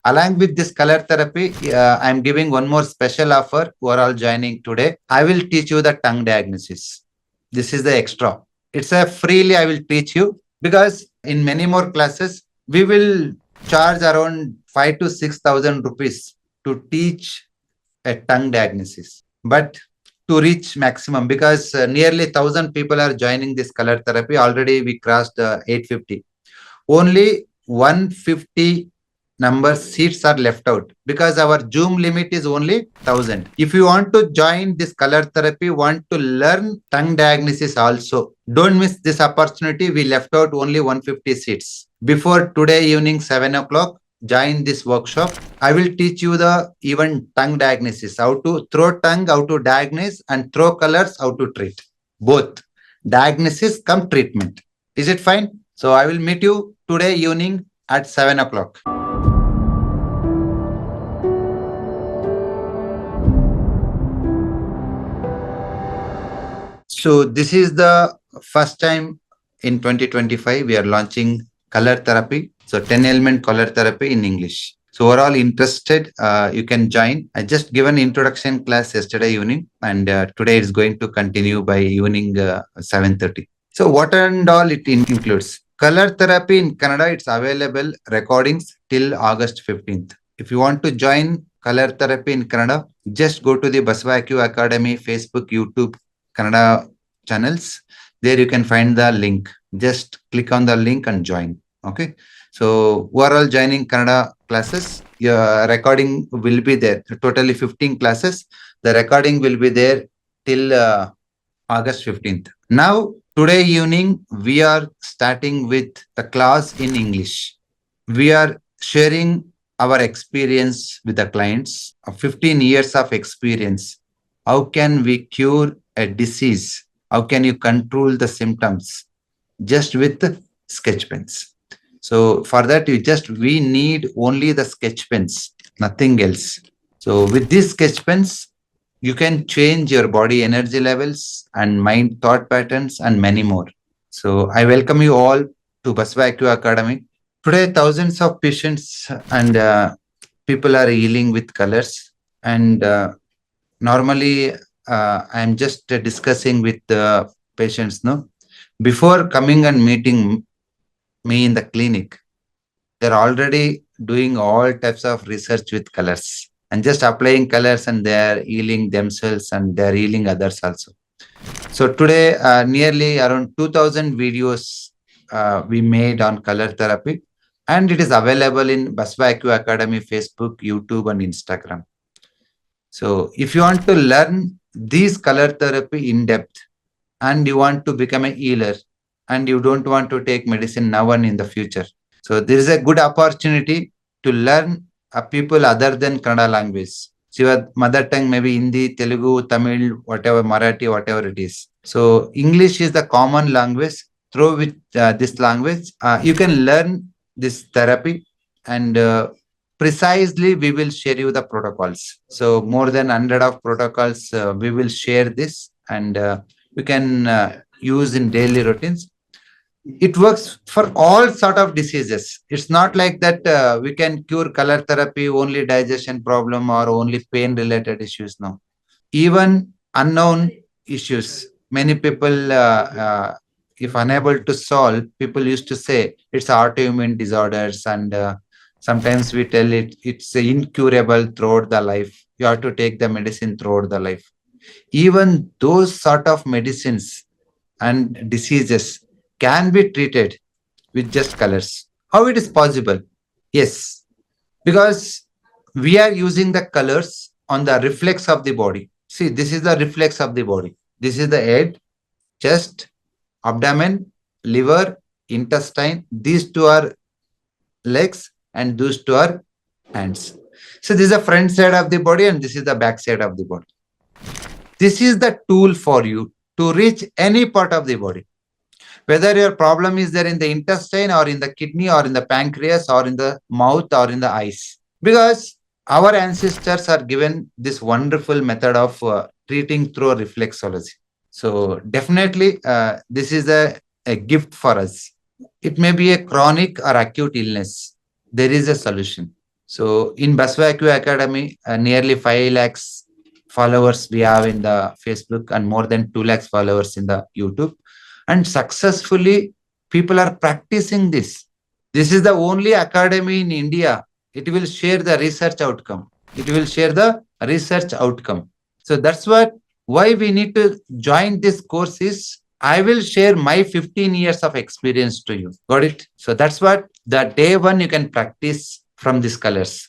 Along with this color therapy, I'm giving one more special offer who are all joining today. I will teach you the tongue diagnosis. This is the extra. It's a freely I will teach you, because in many more classes we will charge around 5 to 6,000 rupees to teach a tongue diagnosis. But to reach maximum, because nearly 1,000 people are joining this color therapy. Already we crossed 850. Only 150 number seats are left out, because our Zoom limit is only 1,000. If you want to join this color therapy, want to learn tongue diagnosis also, don't miss this opportunity. We left out only 150 seats. Before today evening 7 o'clock, join this workshop. I will teach you the even tongue diagnosis, how to throw tongue, how to diagnose, and throw colors, how to treat. Both diagnosis come treatment. Is it fine? So I will meet you today evening at 7 o'clock. So this is the first time in 2025 we are launching color therapy. So 10 element color therapy in English. So we're all interested. You can join. I just given introduction class yesterday evening, and today it's going to continue by evening 7:30. So what and all it includes? Color therapy in Canada, it's available recordings till August 15th. If you want to join color therapy in Canada, just go to the Basava Acu Academy Facebook, YouTube, Kannada channels. There you can find the link. Just click on the link and join. Okay. So who are all joining Kannada classes? Your recording will be there. Totally 15 classes. The recording will be there till August 15th. Now, today evening, we are starting with the class in English. We are sharing our experience with the clients of 15 years of experience. How can we cure a disease? How can you control the symptoms just with sketch pens? So for that, we need only the sketch pens, nothing else. So with these sketch pens, you can change your body energy levels and mind thought patterns and many more. So I welcome you all to Basava Acu Academy. Today, thousands of patients and people are healing with colors. And normally, I'm just discussing with the patients. No, before coming and meeting me in the clinic, they're already doing all types of research with colors and just applying colors, and they're healing themselves and they're healing others also. So today, nearly around 2,000 videos we made on color therapy, and it is available in Basava Acu Academy, Facebook, YouTube, and Instagram. So if you want to learn these color therapy in depth, and you want to become a healer, and you don't want to take medicine now and in the future, so there is a good opportunity to learn a people other than Kannada language. So your mother tongue maybe Hindi, Telugu, Tamil, whatever, Marathi, whatever it is. So English is the common language. Through with this language, you can learn this therapy, and precisely we will share you the protocols. So more than 100 of protocols we will share this, and you can use in daily routines. It works for all sort of diseases. It's not like that we can cure color therapy only digestion problem or only pain related issues. No, even unknown issues, many people if unable to solve, people used to say it's autoimmune disorders, and sometimes we tell it's incurable throughout the life. You have to take the medicine throughout the life. Even those sort of medicines and diseases can be treated with just colors. How it is possible? Yes, because we are using the colors on the reflex of the body. See, this is the reflex of the body. This is the head, chest, abdomen, liver, intestine. These two are legs, and those two are hands. So this is the front side of the body, and this is the back side of the body. This is the tool for you to reach any part of the body. Whether your problem is there in the intestine or in the kidney or in the pancreas or in the mouth or in the eyes. Because our ancestors are given this wonderful method of treating through reflexology. So definitely this is a gift for us. It may be a chronic or acute illness. There is a solution. So in Basava Acu Academy, nearly 5 lakhs followers we have in the Facebook and more than 2 lakhs followers in the YouTube. And successfully, people are practicing this. This is the only academy in India. It will share the research outcome. It will share the research outcome. So that's what why we need to join this course is I will share my 15 years of experience to you. Got it? So that's what the day one you can practice from these colors.